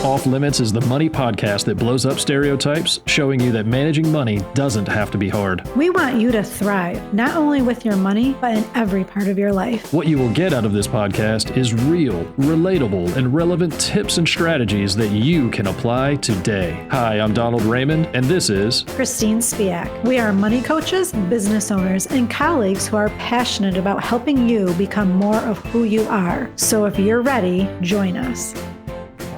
Off Limits is the money podcast that blows up stereotypes, showing you that managing money doesn't have to be hard. We want you to thrive, not only with your money, but in every part of your life. What you will get out of this podcast is real, relatable, and relevant tips and strategies that you can apply today. Hi, I'm Donald Raymond, and this is Christine Spiak. We are money coaches, business owners, and colleagues who are passionate about helping you become more of who you are. So if you're ready, join us.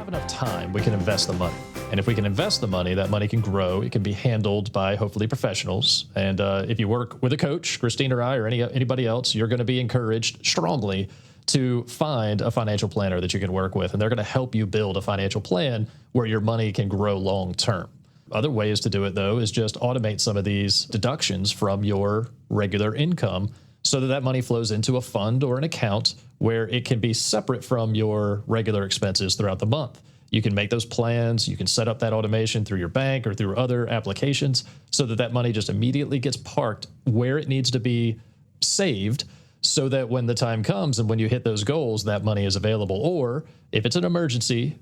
Enough time, we can invest the money. And if we can invest the money, that money can grow. It can be handled by hopefully professionals. And if you work with a coach, Christine or I, or anybody else, you're going to be encouraged strongly to find a financial planner that you can work with. And they're going to help you build a financial plan where your money can grow long term. Other ways to do it, though, is just automate some of these deductions from your regular income so that that money flows into a fund or an account where it can be separate from your regular expenses throughout the month. You can make those plans. You can set up that automation through your bank or through other applications so that that money just immediately gets parked where it needs to be saved so that when the time comes and when you hit those goals, that money is available. Or if it's an emergency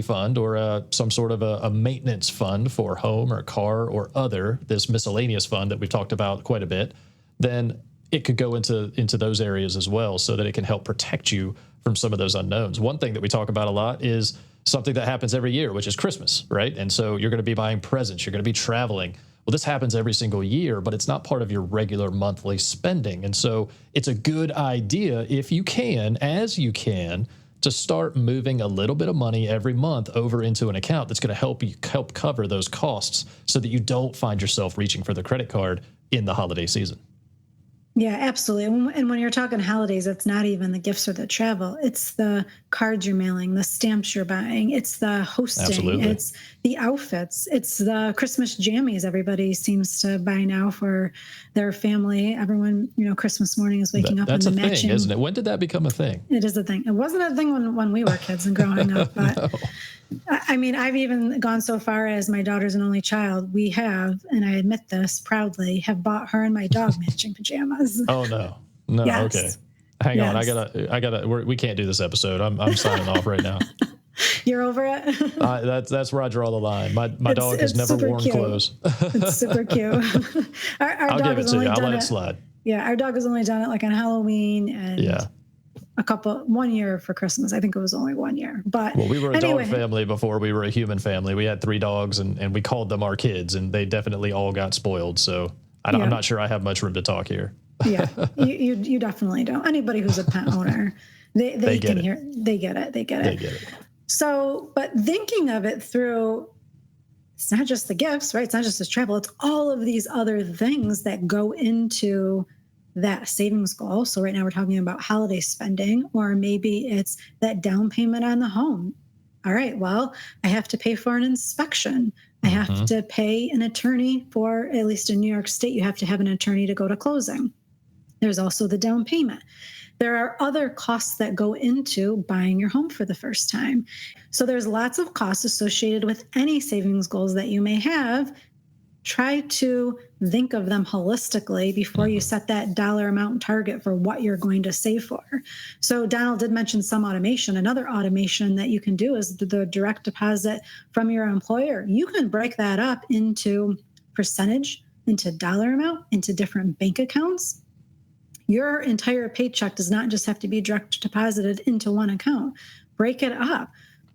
fund or some sort of a maintenance fund for home or car or other, this miscellaneous fund that we've talked about quite a bit, then it could go into those areas as well so that it can help protect you from some of those unknowns. One thing that we talk about a lot is something that happens every year, which is Christmas, right? And so you're going to be buying presents, you're going to be traveling. Well, this happens every single year, but it's not part of your regular monthly spending. And so it's a good idea if you can, as you can, to start moving a little bit of money every month over into an account that's going to help cover those costs so that you don't find yourself reaching for the credit card in the holiday season. Yeah, absolutely. And when you're talking holidays, it's not even the gifts or the travel. It's the cards you're mailing, the stamps you're buying. It's the hosting. Absolutely. It's the outfits. It's the Christmas jammies everybody seems to buy now for their family. Everyone, Christmas morning is waking up in the matching. That's a thing, isn't it? When did that become a thing? It is a thing. It wasn't a thing when we were kids and growing up, but no. I mean, I've even gone so far as my daughter's an only child. We have, and I admit this proudly, have bought her and my dog matching pajamas. Oh no, yes. Okay. Hang on, I gotta. We can't do this episode. I'm signing off right now. You're over it. That's where I draw the line. My dog has never worn clothes. It's super cute. Our I'll dog give it to you. I'll let it slide. Yeah, our dog has only done it like on Halloween and one year for Christmas. I think it was only 1 year. But we were a dog family before we were a human family. We had 3 dogs and we called them our kids, and they definitely all got spoiled. So I'm not sure I have much room to talk here. Yeah, you definitely don't. Anybody who's a pet owner, they can hear. They get it. So, but thinking of it through, it's not just the gifts, right? It's not just this travel. It's all of these other things that go into that savings goal. So right now we're talking about holiday spending, or maybe it's that down payment on the home. All right, well, I have to pay for an inspection. I have to pay an attorney for, at least in New York State, you have to have an attorney to go to closing. There's also the down payment. There are other costs that go into buying your home for the first time. So there's lots of costs associated with any savings goals that you may have. Try to think of them holistically before you set that dollar amount target for what you're going to save for. So Donald did mention some automation. Another automation that you can do is the direct deposit from your employer. You can break that up into percentage, into dollar amount, into different bank accounts. Your entire paycheck does not just have to be direct deposited into one account. Break it up.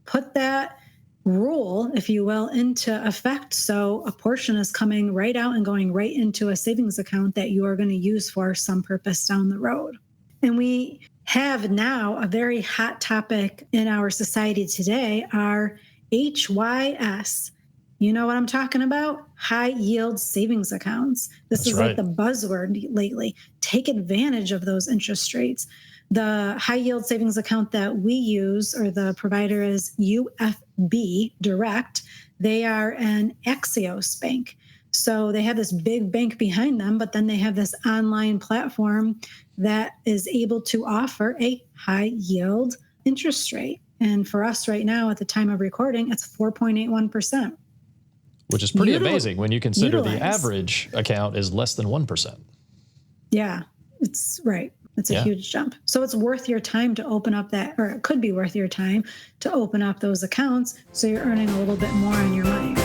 Put that rule, if you will, into effect. So a portion is coming right out and going right into a savings account that you are going to use for some purpose down the road. And we have now a very hot topic in our society today, our HYS. You know what I'm talking about? High yield savings accounts. This is like the buzzword lately. Take advantage of those interest rates. The high yield savings account that we use, or the provider, is UFB Direct. They are an Axios bank. So they have this big bank behind them, but then they have this online platform that is able to offer a high yield interest rate. And for us right now, at the time of recording, it's 4.81%. Which is pretty amazing when you consider the average account is less than 1%. Yeah, it's right. It's a huge jump. So it's worth your time to open up that, or it could be worth your time to open up those accounts so you're earning a little bit more on your money.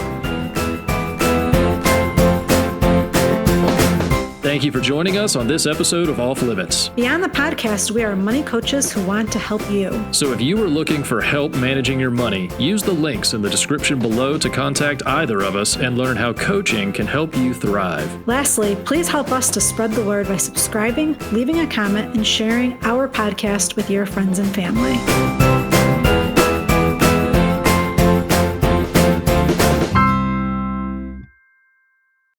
Thank you for joining us on this episode of Off Limits. Beyond the podcast, we are money coaches who want to help you. So if you are looking for help managing your money, use the links in the description below to contact either of us and learn how coaching can help you thrive. Lastly, please help us to spread the word by subscribing, leaving a comment, and sharing our podcast with your friends and family.